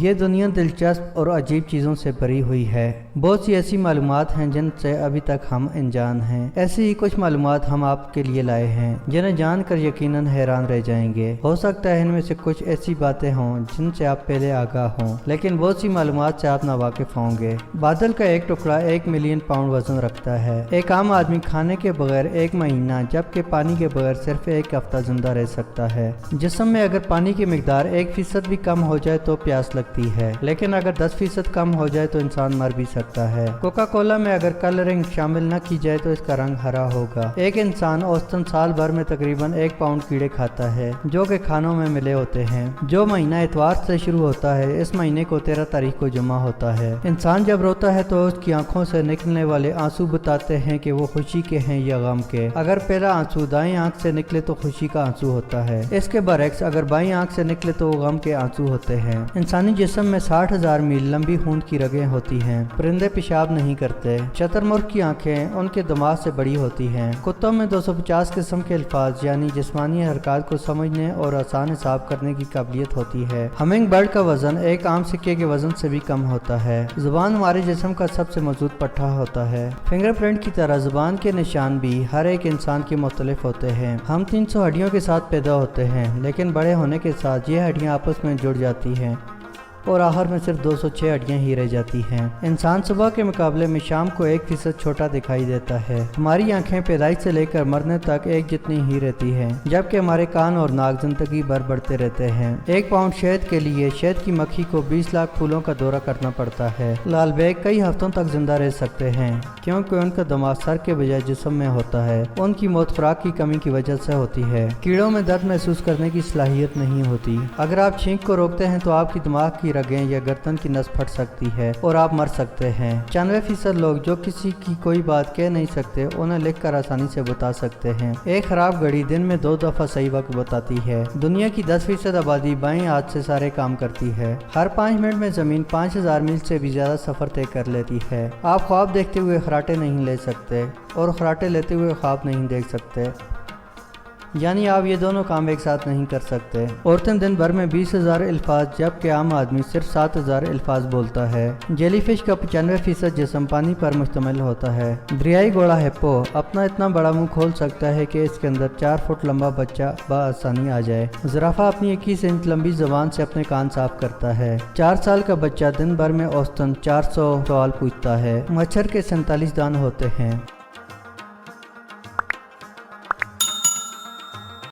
یہ دنیا دلچسپ اور عجیب چیزوں سے بھری ہوئی ہے۔ بہت سی ایسی معلومات ہیں جن سے ابھی تک ہم انجان ہیں۔ ایسی ہی کچھ معلومات ہم آپ کے لیے لائے ہیں جنہیں جان کر یقیناً حیران رہ جائیں گے۔ ہو سکتا ہے ان میں سے کچھ ایسی باتیں ہوں جن سے آپ پہلے آگاہ ہوں، لیکن بہت سی معلومات سے آپ ناواقف ہوں گے۔ بادل کا ایک ٹکڑا 1 ملین پاؤنڈ وزن رکھتا ہے۔ ایک عام آدمی کھانے کے بغیر 1 مہینہ جبکہ پانی کے بغیر صرف 1 ہفتہ زندہ رہ سکتا ہے۔ جسم میں اگر پانی کی مقدار 1% بھی کم ہو جائے تو پیاس لگتی ہے، لیکن اگر 10% کم ہو جائے تو انسان مر بھی سکتا ہے۔ کوکا کولا میں اگر کلرنگ شامل نہ کی جائے تو اس کا رنگ ہرا ہوگا۔ ایک انسان اوسطاً سال بھر میں تقریباً 1 پاؤنڈ کیڑے کھاتا ہے جو کہ کھانوں میں ملے ہوتے ہیں۔ جو مہینہ اتوار سے شروع ہوتا ہے اس مہینے کو 13 تاریخ کو جمع ہوتا ہے۔ انسان جب روتا ہے تو اس کی آنکھوں سے نکلنے والے آنسو بتاتے ہیں کہ وہ خوشی کے ہیں یا غم کے۔ اگر پہلا آنسو دائیں آنکھ سے نکلے تو خوشی کا آنسو ہوتا ہے۔ اس کے برعکس اگر بائیں آنکھ سے نکلے تو وہ غم کے آنسو ہوتے ہیں۔ انسانی جسم میں 60,000 میل لمبی خون کی رگیں ہوتی ہیں۔ پرندے پیشاب نہیں کرتے۔ شتر مرغ کی آنکھیں ان کے دماغ سے بڑی ہوتی ہیں۔ کتوں میں 250 قسم کے الفاظ یعنی جسمانی حرکات کو سمجھنے اور آسان حساب کرنے کی قابلیت ہوتی ہے۔ ہمنگ برڈ کا وزن ایک عام سکے کے وزن سے بھی کم ہوتا ہے۔ زبان ہمارے جسم کا سب سے مضبوط پٹھا ہوتا ہے۔ فنگر پرنٹ کی طرح زبان کے نشان بھی ہر ایک انسان کے مختلف ہوتے ہیں۔ ہم 300 ہڈیوں کے ساتھ پیدا ہوتے ہیں، لیکن بڑے ہونے کے ساتھ یہ ہڈیاں آپس میں جڑ جاتی ہیں اور آخر میں صرف 206 ہڈیاں ہی رہ جاتی ہیں۔ انسان صبح کے مقابلے میں شام کو 1% چھوٹا دکھائی دیتا ہے۔ ہماری آنکھیں پیدائش سے لے کر مرنے تک ایک جتنی ہی رہتی ہیں، جبکہ ہمارے کان اور ناک زندگی بھر بڑھتے رہتے ہیں۔ 1 پاؤنڈ شہد کے لیے شہد کی مکھی کو 20 لاکھ پھولوں کا دورہ کرنا پڑتا ہے۔ لال بیگ کئی ہفتوں تک زندہ رہ سکتے ہیں کیونکہ ان کا دماغ سر کے بجائے جسم میں ہوتا ہے۔ ان کی موت خوراک کی کمی کی وجہ سے ہوتی ہے۔ کیڑوں میں درد محسوس کرنے کی صلاحیت نہیں ہوتی۔ اگر آپ چھینک کو روکتے ہیں تو آپ کی دماغ کی رگیں یا گردن کی نس پھٹ سکتی ہے اور آپ مر سکتے ہیں۔ 95% لوگ جو کسی کی کوئی بات کہہ نہیں سکتے انہیں لکھ کر آسانی سے بتا سکتے ہیں۔ ایک خراب گھڑی دن میں 2 دفعہ صحیح وقت بتاتی ہے۔ دنیا کی 10% آبادی بائیں ہاتھ سے سارے کام کرتی ہے۔ ہر 5 منٹ میں زمین 5000 میل سے بھی زیادہ سفر طے کر لیتی ہے۔ آپ خواب دیکھتے ہوئے خراٹے نہیں لے سکتے اور خراٹے لیتے ہوئے خواب نہیں دیکھ سکتے، یعنی آپ یہ دونوں کام ایک ساتھ نہیں کر سکتے۔ عورتیں دن بھر میں 20,000 الفاظ جبکہ عام آدمی صرف 7,000 الفاظ بولتا ہے۔ جیلی فش کا 95% جسم پانی پر مشتمل ہوتا ہے۔ دریائی گھوڑا ہپو اپنا اتنا بڑا منہ کھول سکتا ہے کہ اس کے اندر 4 فٹ لمبا بچہ بآسانی آ جائے۔ زرافہ اپنی 21 انچ لمبی زبان سے اپنے کان صاف کرتا ہے۔ 4 سال کا بچہ دن بھر میں اوسطاً 400 سوال پوچھتا ہے۔ مچھر کے 47 دان ہوتے ہیں۔